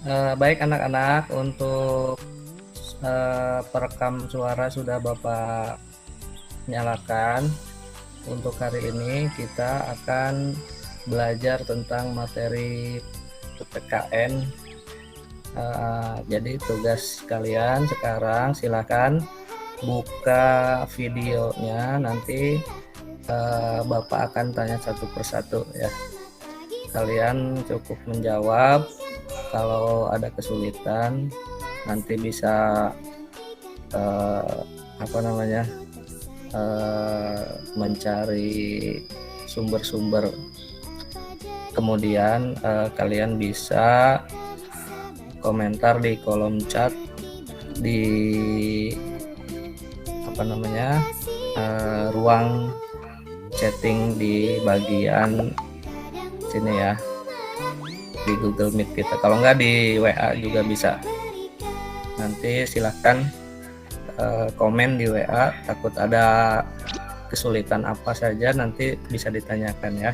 Baik anak-anak, untuk perekam suara sudah Bapak nyalakan. Untuk hari ini kita akan belajar tentang materi PPKN. Jadi tugas kalian sekarang silakan buka videonya, nanti Bapak akan tanya satu persatu ya. Kalian cukup menjawab, kalau ada kesulitan nanti bisa mencari sumber-sumber, kemudian kalian bisa komentar di kolom chat di ruang chatting di bagian sini ya, di Google Meet kita. Kalau nggak di WA juga bisa. Nanti silahkan komen di WA, takut ada kesulitan apa saja nanti bisa ditanyakan ya.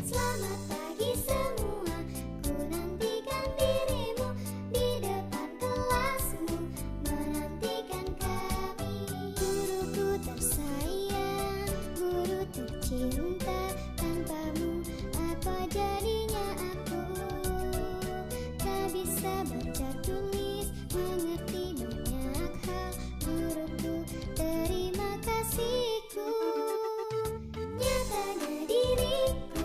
Selamat pagi semua, ku nantikan dirimu di depan kelasmu, menantikan kami. Guruku tersayang, guru tercinta, tanpamu apa jadinya aku? Tak bisa baca tulis, mengerti banyak hal, guruku terima kasihku. Nyatanya diriku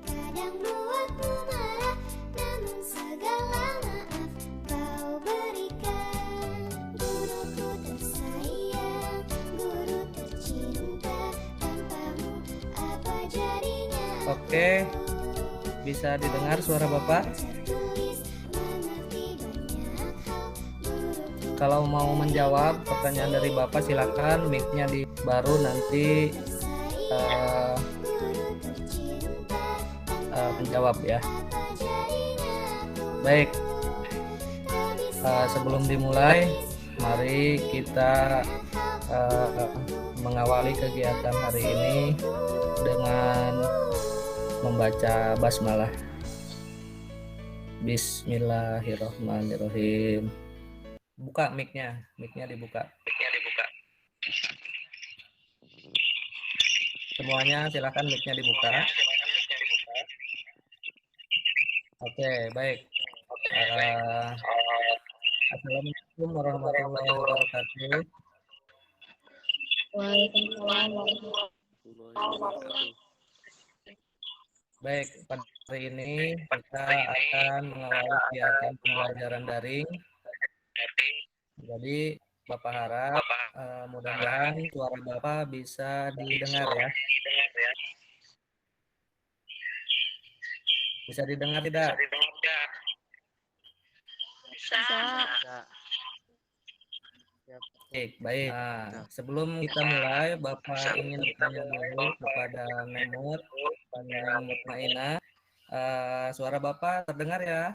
kadang buatmu marah, namun segala maaf kau berikan. Guruku tersayang, guru tercinta, tanpamu apa jadinya aku? Oke, bisa didengar suara Bapak? Kalau mau menjawab pertanyaan dari Bapak silakan, mic-nya baru nanti menjawab ya. Baik, sebelum dimulai, mari kita mengawali kegiatan hari ini dengan membaca basmalah. Bismillahirrahmanirrahim. Buka mic-nya dibuka. Semuanya silakan mic-nya dibuka. Oke, baik. Assalamualaikum warahmatullahi wabarakatuh. Waalaikumsalam warahmatullahi wabarakatuh. Baik, pada hari ini kita akan mengawali kegiatan pembelajaran daring. Jadi Bapak harap mudah-mudahan suara Bapak bisa didengar ya. Bisa didengar tidak? Bisa. Baik. Nah, sebelum kita mulai, Bapak ingin bertanya dulu kepada Nemut dan Mutmainah. Suara Bapak terdengar ya?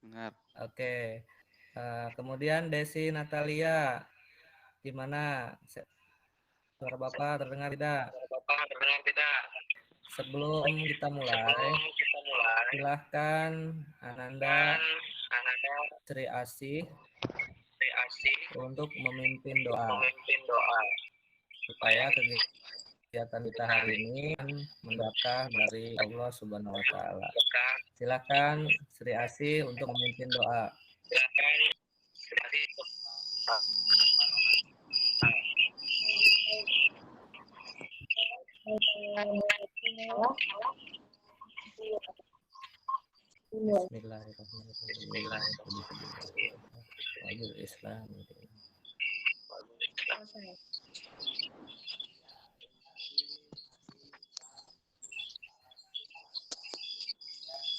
Dengar. Oke. Kemudian Desi Natalia, gimana? Suara Bapak terdengar tidak? Sebelum kita mulai, silahkan Ananda Sri Asih untuk memimpin doa supaya kegiatan kita hari ini mendapatkan dari Allah Subhanahu wa taala. Silakan Sri Asih untuk memimpin doa. Bismillahirrahmanirrahim.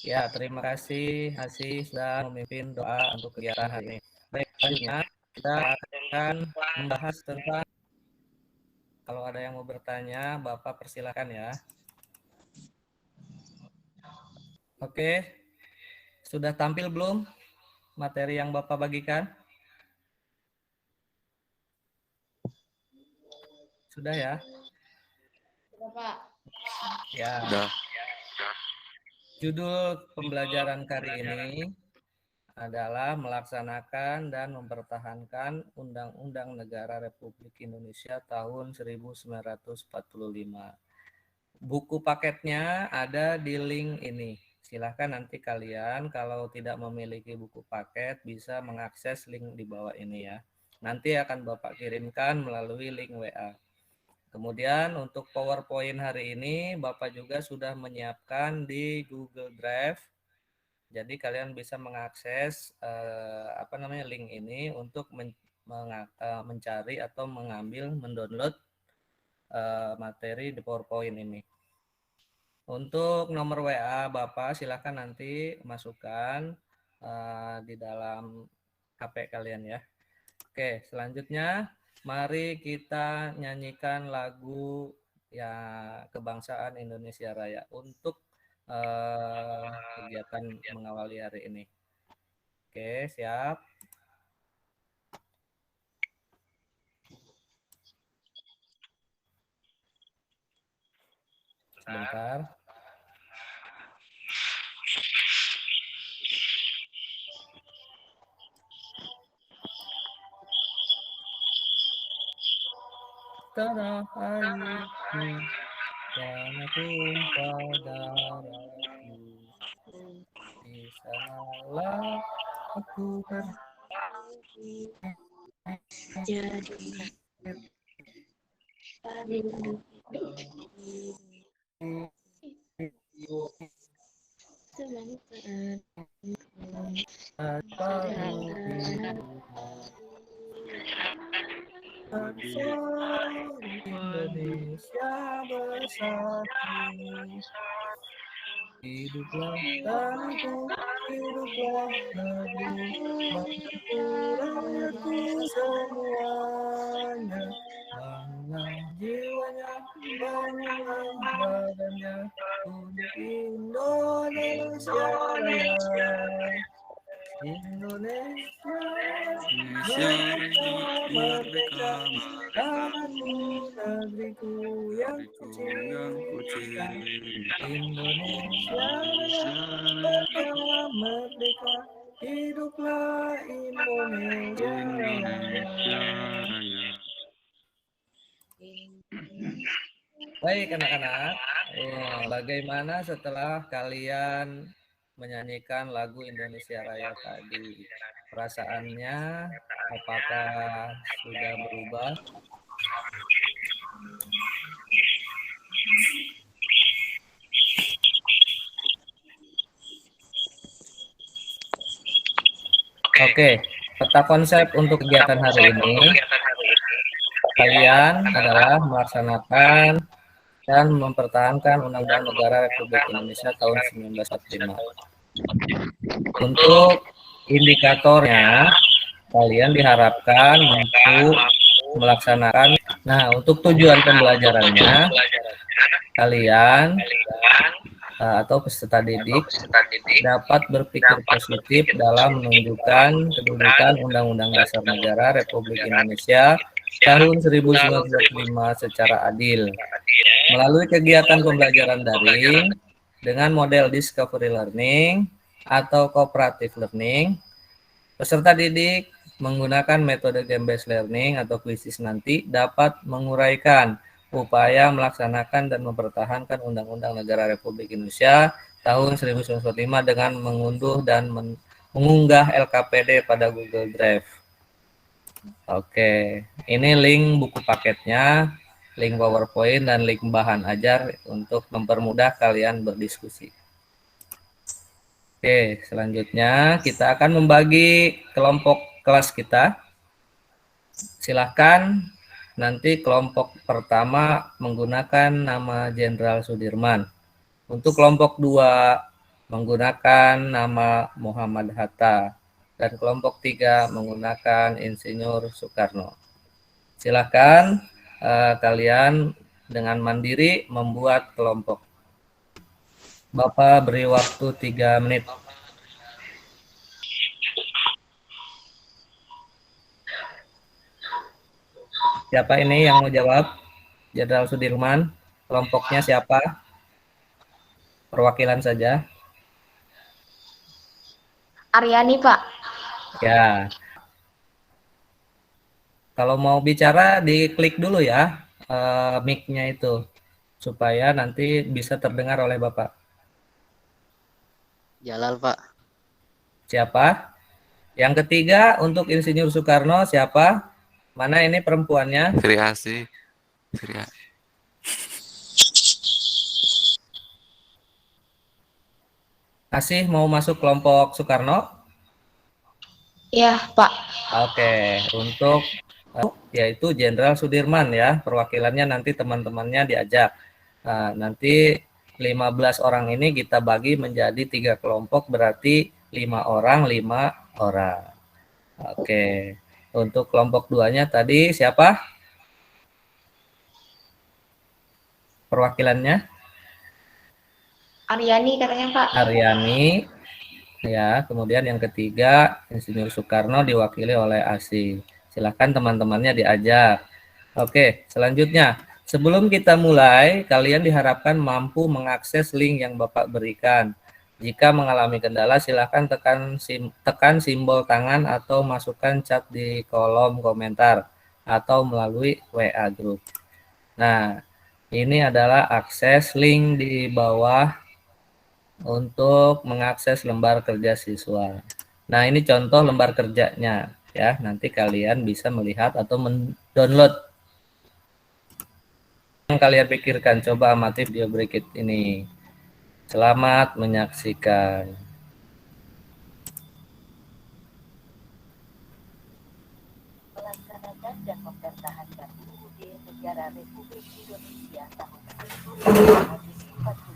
Ya, terima kasih Asih sudah memimpin doa untuk kegiatan hari ini. Baik, selanjutnya kita akan membahas tentang, kalau ada yang mau bertanya, Bapak persilakan ya. Oke, sudah tampil belum? materi yang Bapak bagikan? Sudah ya? Sudah, Pak. Ya. Udah. Judul pembelajaran kali ini adalah melaksanakan dan mempertahankan Undang-Undang Negara Republik Indonesia tahun 1945. Buku paketnya ada di link ini. Silahkan nanti kalian kalau tidak memiliki buku paket bisa mengakses link di bawah ini ya. Nanti akan Bapak kirimkan melalui link WA. Kemudian untuk PowerPoint hari ini Bapak juga sudah menyiapkan di Google Drive. Jadi kalian bisa mengakses link ini untuk mencari atau mendownload materi di PowerPoint ini. Untuk nomor WA Bapak silakan nanti masukkan di dalam HP kalian ya. Oke, selanjutnya mari kita nyanyikan lagu ya kebangsaan Indonesia Raya untuk kegiatan mengawali hari ini. Oke, siap. Sebentar. Tanah airku, tanah tumpah darahku, di sanalah aku Jadi Indonesia bersatu. Hiduplah tanahku, hiduplah negeri, bangsaku rakyatku semuanya. Bangunlah jiwanya, bangunlah badannya, untuk Indonesia Raya. Indonesia merdeka, tanahku, negeriku yang kucinta. Indonesia merdeka, hiduplah Indonesia Raya. Baik anak-anak, bagaimana setelah kalian menyanyikan lagu Indonesia Raya tadi? Perasaannya apakah sudah berubah? Oke, peta konsep untuk kegiatan hari ini, kalian adalah melaksanakan dan mempertahankan Undang-Undang Negara Republik Indonesia tahun 1945. Untuk indikatornya, kalian diharapkan mampu melaksanakan. Nah, untuk tujuan pembelajarannya, kalian atau peserta didik dapat berpikir positif dalam menunjukkan kedudukan Undang-Undang Dasar Negara Republik Indonesia tahun 1945 secara adil. Melalui kegiatan pembelajaran daring dengan model discovery learning atau cooperative learning, peserta didik menggunakan metode game-based learning atau quizzes nanti dapat menguraikan upaya melaksanakan dan mempertahankan Undang-Undang Negara Republik Indonesia tahun 1945 dengan mengunduh dan mengunggah LKPD pada Google Drive. Oke, ini link buku paketnya, link PowerPoint, dan link bahan ajar untuk mempermudah kalian berdiskusi. Oke, selanjutnya kita akan membagi kelompok kelas kita. Silahkan nanti kelompok pertama menggunakan nama Jenderal Sudirman. Untuk kelompok 2 menggunakan nama Muhammad Hatta. Dan kelompok 3 menggunakan Insinyur Soekarno. Silahkan kalian dengan mandiri membuat kelompok. Bapak beri waktu 3 menit. Siapa ini yang mau jawab? Jenderal Sudirman. Kelompoknya siapa? Perwakilan saja. Aryani, Pak. Ya, kalau mau bicara diklik dulu ya mic-nya itu supaya nanti bisa terdengar oleh Bapak. Jalal, Pak. Siapa? Yang ketiga untuk Insinyur Soekarno siapa? Mana ini perempuannya? Firi Asih. Firi Asih mau masuk kelompok Soekarno? Iya, Pak. Oke, untuk yaitu Jenderal Sudirman ya, perwakilannya nanti teman-temannya diajak. Nah, nanti 15 orang ini kita bagi menjadi 3 kelompok berarti 5 orang, 5 orang. Oke. Untuk kelompok duanya tadi siapa perwakilannya? Aryani katanya, Pak. Aryani ya. Kemudian yang ketiga Insinyur Soekarno diwakili oleh Asi. Silakan teman-temannya diajak. Oke, selanjutnya sebelum kita mulai, kalian diharapkan mampu mengakses link yang Bapak berikan. Jika mengalami kendala, silakan tekan simbol tangan atau masukkan chat di kolom komentar atau melalui WA Group. Nah, ini adalah akses link di bawah untuk mengakses lembar kerja siswa. Nah, ini contoh lembar kerjanya ya. Nanti kalian bisa melihat atau mendownload yang kalian pikirkan. Coba amati video berikut ini. Selamat menyaksikan. Melaksanakan dan mempertahankan UUD Negara Republik Indonesia tahun 1945.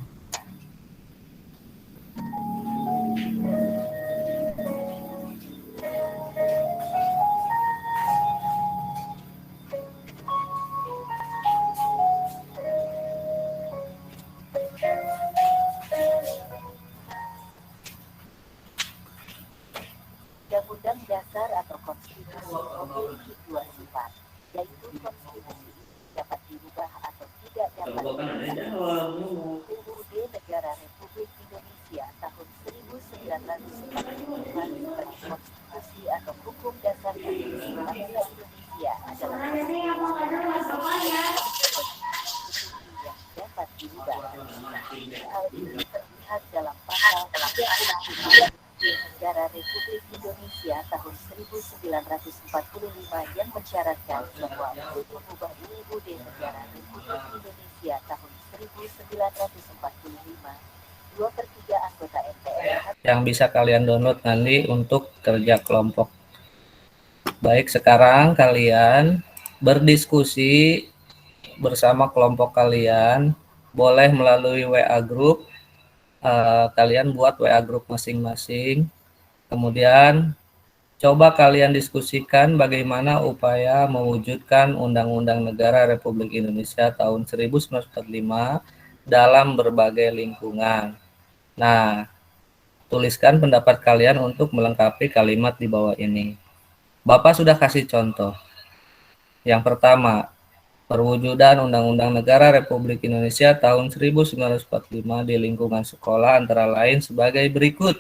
Undang-Undang Dasar atau Konstitusi memiliki dua sifat, yaitu konstitusi dapat dirubah atau tidak dapat dirubah. UUD Negara Republik Indonesia tahun 1945 sebagai konstitusi atau hukum dasar Negara Indonesia adalah konstitusi yang dapat dirubah. Hal ini terlihat dalam pasal 37 Negara Republik Indonesia tahun 1945 yang mensyaratkan bahwa untuk mengubah UUD Negara Republik Indonesia tahun 1945, 2/3 anggota MPR Yang bisa kalian download nanti untuk kerja kelompok. Baik, sekarang kalian berdiskusi bersama kelompok kalian, boleh melalui WA Group. Kalian buat WA Group masing-masing. Kemudian coba kalian diskusikan bagaimana upaya mewujudkan Undang-Undang Negara Republik Indonesia tahun 1945 dalam berbagai lingkungan. Nah, tuliskan pendapat kalian untuk melengkapi kalimat di bawah ini. Bapak sudah kasih contoh. Yang pertama, perwujudan Undang-Undang Negara Republik Indonesia tahun 1945 di lingkungan sekolah antara lain sebagai berikut.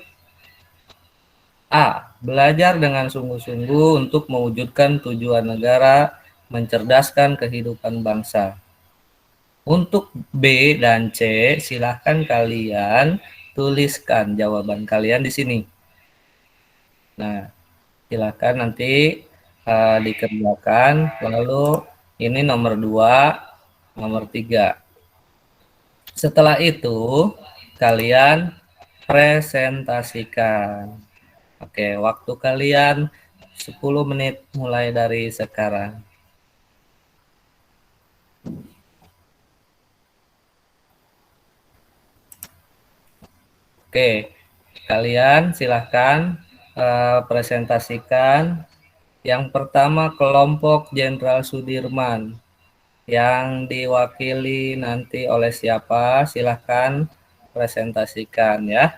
A. Belajar dengan sungguh-sungguh untuk mewujudkan tujuan negara, mencerdaskan kehidupan bangsa. Untuk B dan C, silahkan kalian tuliskan jawaban kalian di sini. Nah, silahkan nanti dikerjakan. Lalu ini nomor 2, nomor 3. Setelah itu, kalian presentasikan. Oke, waktu kalian 10 menit mulai dari sekarang. Oke, kalian silahkan presentasikan. Yang pertama kelompok Jenderal Sudirman. Yang diwakili nanti oleh siapa? Silahkan presentasikan ya.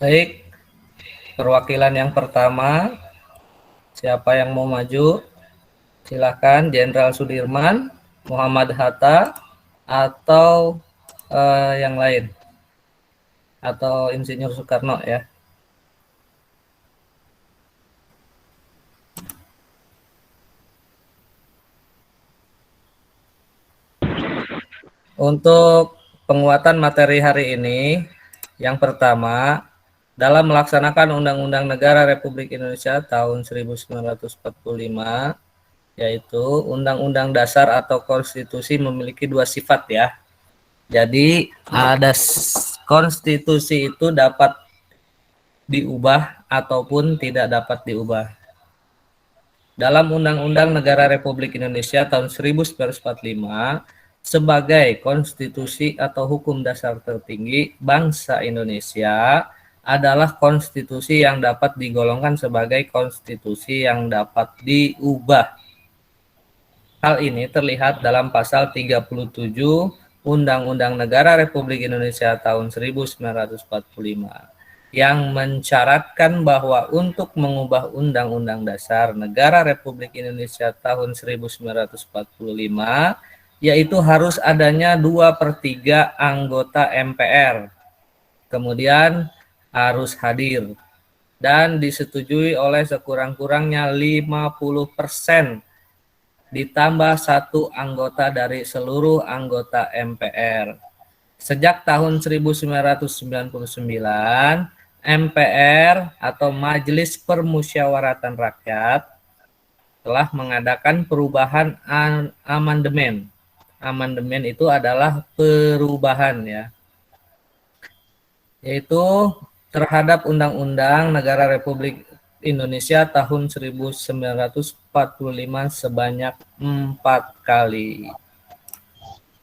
Baik, perwakilan yang pertama, siapa yang mau maju? Silakan, Jenderal Sudirman, Muhammad Hatta, atau yang lain, atau Insinyur Soekarno ya. Untuk penguatan materi hari ini, yang pertama, dalam melaksanakan Undang-Undang Negara Republik Indonesia tahun 1945, yaitu Undang-Undang Dasar atau Konstitusi memiliki dua sifat ya. Jadi ada konstitusi itu dapat diubah ataupun tidak dapat diubah. Dalam Undang-Undang Negara Republik Indonesia tahun 1945, sebagai konstitusi atau hukum dasar tertinggi bangsa Indonesia adalah konstitusi yang dapat digolongkan sebagai konstitusi yang dapat diubah. Hal ini terlihat dalam pasal 37 Undang-Undang Negara Republik Indonesia tahun 1945 yang mensyaratkan bahwa untuk mengubah Undang-Undang Dasar Negara Republik Indonesia tahun 1945 yaitu harus adanya 2/3 anggota MPR, kemudian harus hadir dan disetujui oleh sekurang-kurangnya 50% ditambah 1 anggota dari seluruh anggota MPR. Sejak tahun 1999, MPR atau Majelis Permusyawaratan Rakyat telah mengadakan perubahan amandemen. Amandemen itu adalah perubahan ya, yaitu terhadap Undang-Undang Negara Republik Indonesia tahun 1945 sebanyak 4 kali.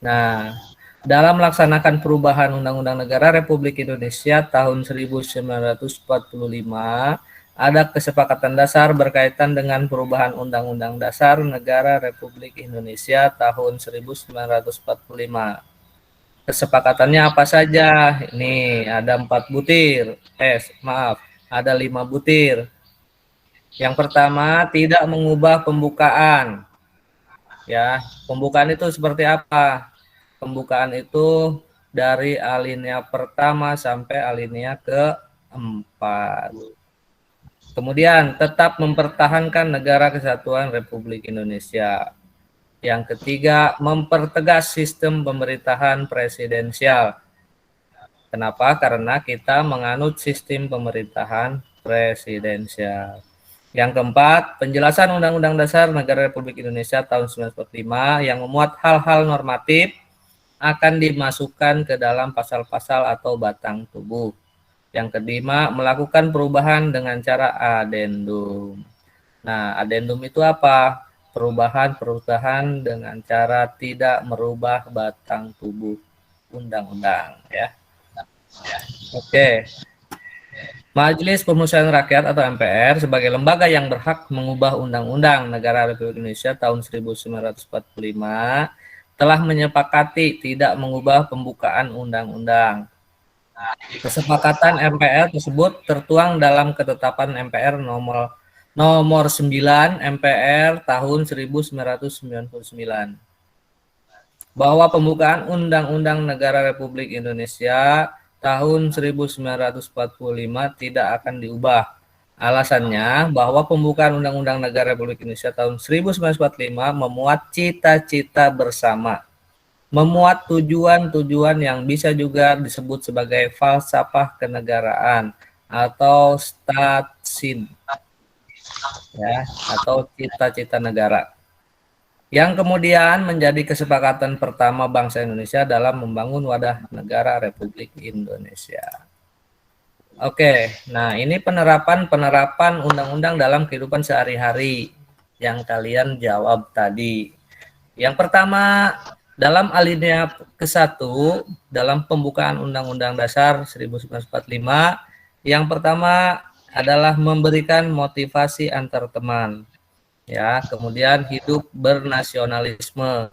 Nah, dalam melaksanakan perubahan Undang-Undang Negara Republik Indonesia tahun 1945, ada kesepakatan dasar berkaitan dengan perubahan Undang-Undang Dasar Negara Republik Indonesia tahun 1945. Kesepakatannya apa saja? Ini ada 4 butir. Ada 5 butir. Yang pertama, tidak mengubah pembukaan. Ya, pembukaan itu seperti apa? Pembukaan itu dari alinea pertama sampai alinea keempat. Kemudian, tetap mempertahankan negara kesatuan Republik Indonesia. Yang ketiga, mempertegas sistem pemerintahan presidensial. Kenapa? Karena kita menganut sistem pemerintahan presidensial. Yang keempat, penjelasan Undang-Undang Dasar Negara Republik Indonesia tahun 1945 yang memuat hal-hal normatif akan dimasukkan ke dalam pasal-pasal atau batang tubuh. Yang kelima, melakukan perubahan dengan cara adendum. Nah, adendum itu apa? Perubahan dengan cara tidak merubah batang tubuh undang-undang ya. Oke. Majelis Permusyawaratan Rakyat atau MPR sebagai lembaga yang berhak mengubah Undang-Undang Negara Republik Indonesia tahun 1945 telah menyepakati tidak mengubah pembukaan undang-undang. Kesepakatan MPR tersebut tertuang dalam ketetapan MPR nomor 9 MPR tahun 1999 bahwa pembukaan Undang-Undang Negara Republik Indonesia tahun 1945 tidak akan diubah. Alasannya bahwa pembukaan Undang-Undang Negara Republik Indonesia tahun 1945 memuat cita-cita bersama, memuat tujuan-tujuan yang bisa juga disebut sebagai falsafah kenegaraan atau statsin ya, atau cita-cita negara, yang kemudian menjadi kesepakatan pertama bangsa Indonesia dalam membangun wadah negara Republik Indonesia. Oke, nah ini penerapan undang-undang dalam kehidupan sehari-hari yang kalian jawab tadi. Yang pertama, dalam alinea ke-1 dalam pembukaan Undang-Undang Dasar 1945, yang pertama adalah memberikan motivasi antar teman. Ya, kemudian hidup bernasionalisme.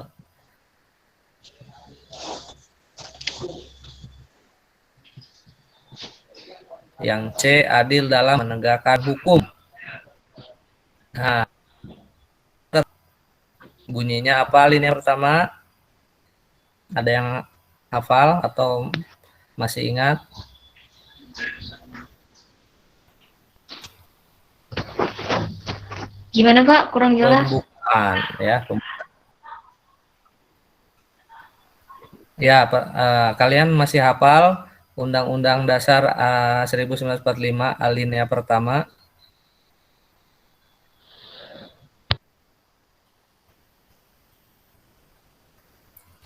Yang C, adil dalam menegakkan hukum. Nah, bunyinya apa alinea pertama? Ada yang hafal atau masih ingat? Gimana Pak? Kurang jelas. Pembukaan ya. Ya, kalian masih hafal Undang-Undang Dasar 1945 alinea pertama?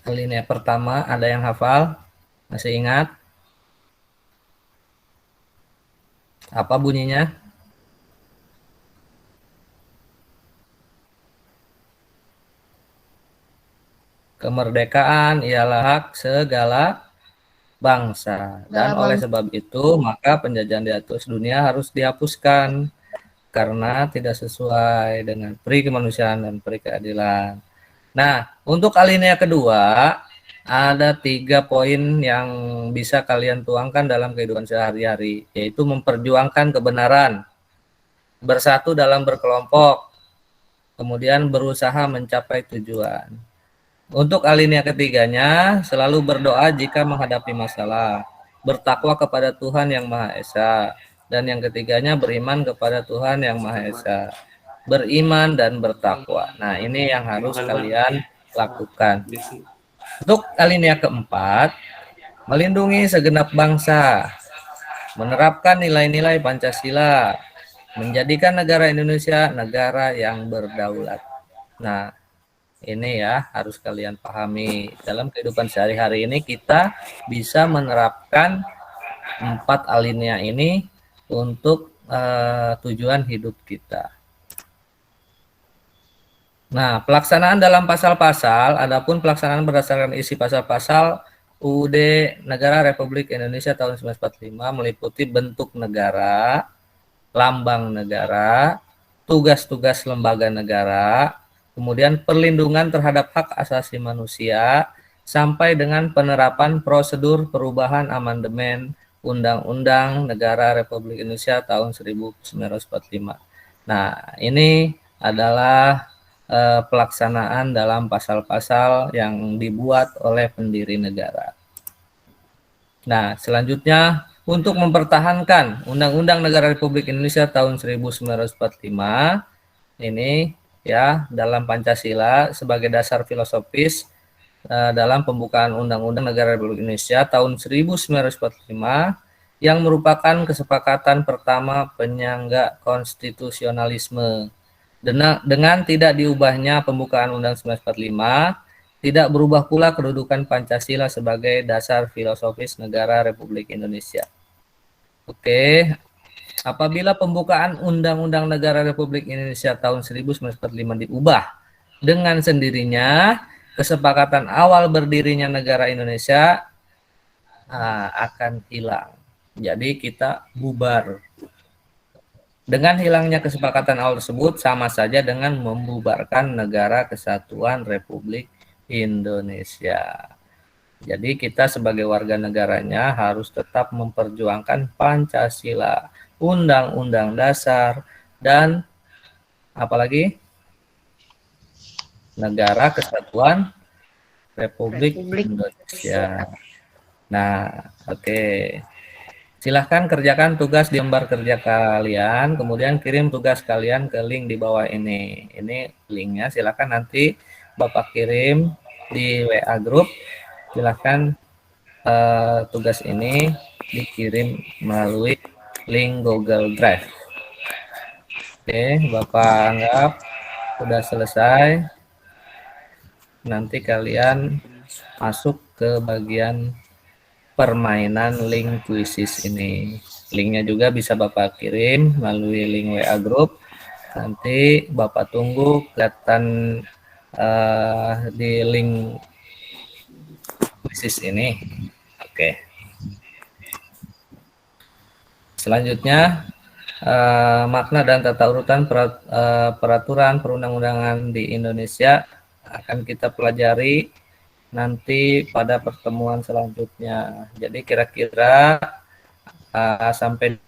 Alinea pertama ada yang hafal? Masih ingat? Apa bunyinya? Kemerdekaan ialah hak segala bangsa. Dan oleh sebab itu, maka penjajahan di atas dunia harus dihapuskan karena tidak sesuai dengan peri kemanusiaan dan peri keadilan. Nah, untuk alinea kedua, ada 3 poin yang bisa kalian tuangkan dalam kehidupan sehari-hari, yaitu memperjuangkan kebenaran, bersatu dalam berkelompok, kemudian berusaha mencapai tujuan. Untuk alinea ketiganya, selalu berdoa jika menghadapi masalah, bertakwa kepada Tuhan Yang Maha Esa, dan yang ketiganya beriman kepada Tuhan Yang Maha Esa. Beriman dan bertakwa. Nah, ini yang harus kalian lakukan. Untuk alinea keempat, melindungi segenap bangsa, menerapkan nilai-nilai Pancasila, menjadikan negara Indonesia negara yang berdaulat. Nah, ini ya harus kalian pahami. Dalam kehidupan sehari-hari ini kita bisa menerapkan 4 alinea ini untuk tujuan hidup kita. Nah, pelaksanaan dalam pasal-pasal, adapun pelaksanaan berdasarkan isi pasal-pasal UUD Negara Republik Indonesia tahun 1945 meliputi bentuk negara, lambang negara, tugas-tugas lembaga negara, kemudian perlindungan terhadap hak asasi manusia, sampai dengan penerapan prosedur perubahan amandemen Undang-Undang Negara Republik Indonesia tahun 1945. Nah, ini adalah pelaksanaan dalam pasal-pasal yang dibuat oleh pendiri negara. Nah, selanjutnya untuk mempertahankan Undang-Undang Negara Republik Indonesia tahun 1945 ini ya dalam Pancasila sebagai dasar filosofis dalam pembukaan Undang-Undang Negara Republik Indonesia tahun 1945 yang merupakan kesepakatan pertama penyangga konstitusionalisme. Dengan tidak diubahnya pembukaan Undang-Undang 1945, tidak berubah pula kedudukan Pancasila sebagai dasar filosofis negara Republik Indonesia. Oke, apabila pembukaan Undang-Undang Negara Republik Indonesia tahun 1945 diubah dengan sendirinya, kesepakatan awal berdirinya negara Indonesia akan hilang. Jadi kita bubar. Dengan hilangnya kesepakatan awal tersebut sama saja dengan membubarkan Negara Kesatuan Republik Indonesia. Jadi kita sebagai warga negaranya harus tetap memperjuangkan Pancasila, Undang-Undang Dasar, dan apalagi Negara Kesatuan Republik Indonesia. Nah, oke. Silahkan kerjakan tugas di lembar kerja kalian, kemudian kirim tugas kalian ke link di bawah ini. Ini linknya, silahkan nanti Bapak kirim di WA grup. Silahkan tugas ini dikirim melalui link Google Drive. Oke, Bapak anggap sudah selesai. Nanti kalian masuk ke bagian permainan link quizzes ini. Linknya juga bisa Bapak kirim melalui link WA Group. Nanti Bapak tunggu kelihatan di link quizzes ini. Oke. Selanjutnya makna dan tata urutan peraturan perundang-undangan di Indonesia akan kita pelajari nanti pada pertemuan selanjutnya. Jadi kira-kira sampai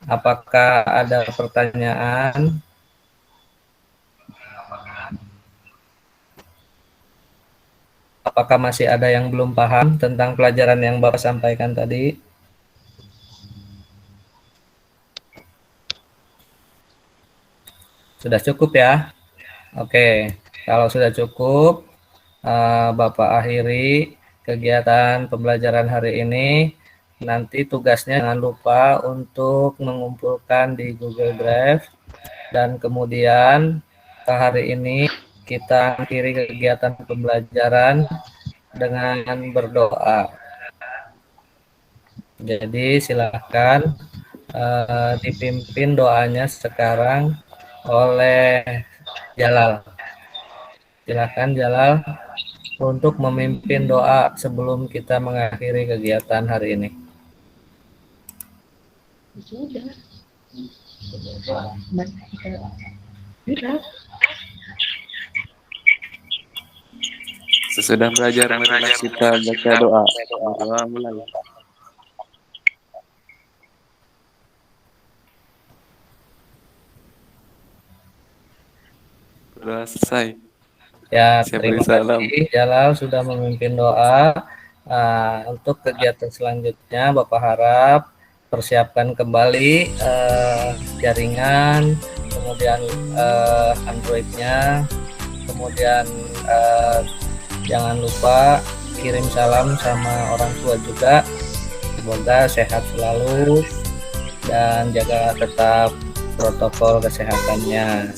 apakah ada pertanyaan? Apakah masih ada yang belum paham tentang pelajaran yang Bapak sampaikan tadi? Sudah cukup ya? Oke, kalau sudah cukup, Bapak akhiri kegiatan pembelajaran hari ini. Nanti tugasnya jangan lupa untuk mengumpulkan di Google Drive. Dan kemudian hari ini kita akhiri kegiatan pembelajaran dengan berdoa. Jadi silahkan dipimpin doanya sekarang oleh Jalal. Silahkan Jalal untuk memimpin doa sebelum kita mengakhiri kegiatan hari ini. Sesudah belajar, marilah kita baca doa. Doa mulai. Doa selesai. Ya, Saya terima beri salam. kasih Jalal sudah memimpin doa. Untuk kegiatan selanjutnya, Bapak harap persiapkan kembali jaringan, kemudian Android-nya, kemudian jangan lupa kirim salam sama orang tua juga. Semoga sehat selalu dan jaga tetap protokol kesehatannya.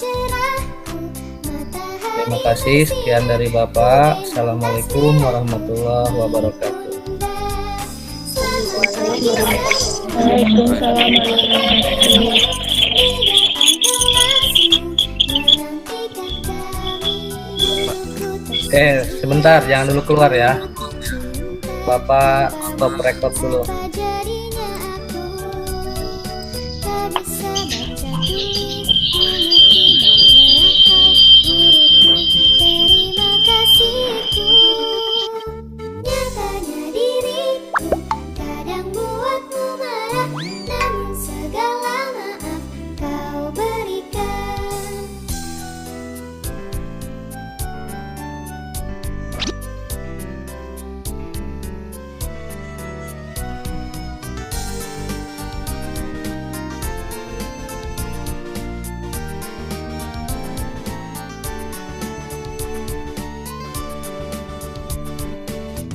Terima kasih, sekian dari Bapak. Assalamualaikum warahmatullahi wabarakatuh. Sebentar, jangan dulu keluar ya. Bapak stop record dulu.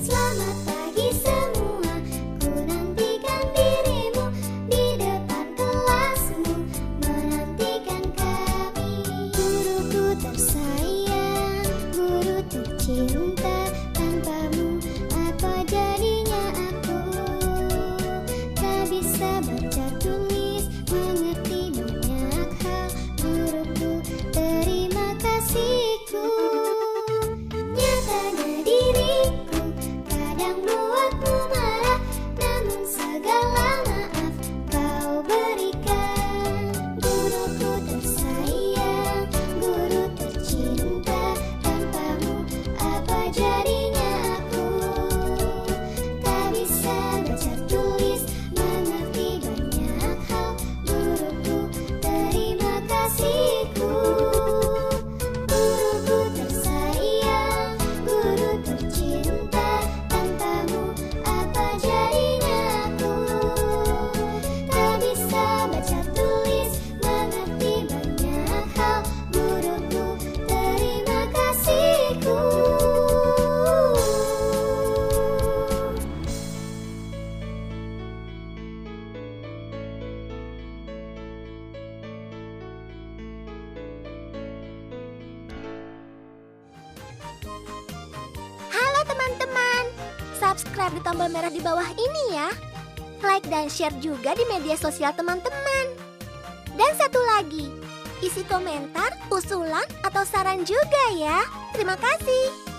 Selamat pagi semua, ku nantikan dirimu di depan kelasmu, menantikan kami. Guruku tersayang, guru tercinta, tanpamu apa jadinya aku? Tak bisa baca tulis, mengerti banyak hal, guruku terima kasihku. Nyatanya diriku kadang buatmu marah, namun segala maaf kau berikan. Guruku tersayang, guru tercinta, tanpamu apa jadinya aku? Tak bisa baca tulis, mengerti banyak hal, guruku terima kasihku. Guruku tersayang, guru tercinta, tanpamu apa jadinya aku? Tak bisa baca tulis, mengerti banyak hal, guruku terima kasihku. Halo teman-teman, subscribe di tombol merah di bawah ini ya. Like dan share juga di media sosial teman-teman. Dan satu lagi, isi komentar, usulan, atau saran juga ya. Terima kasih.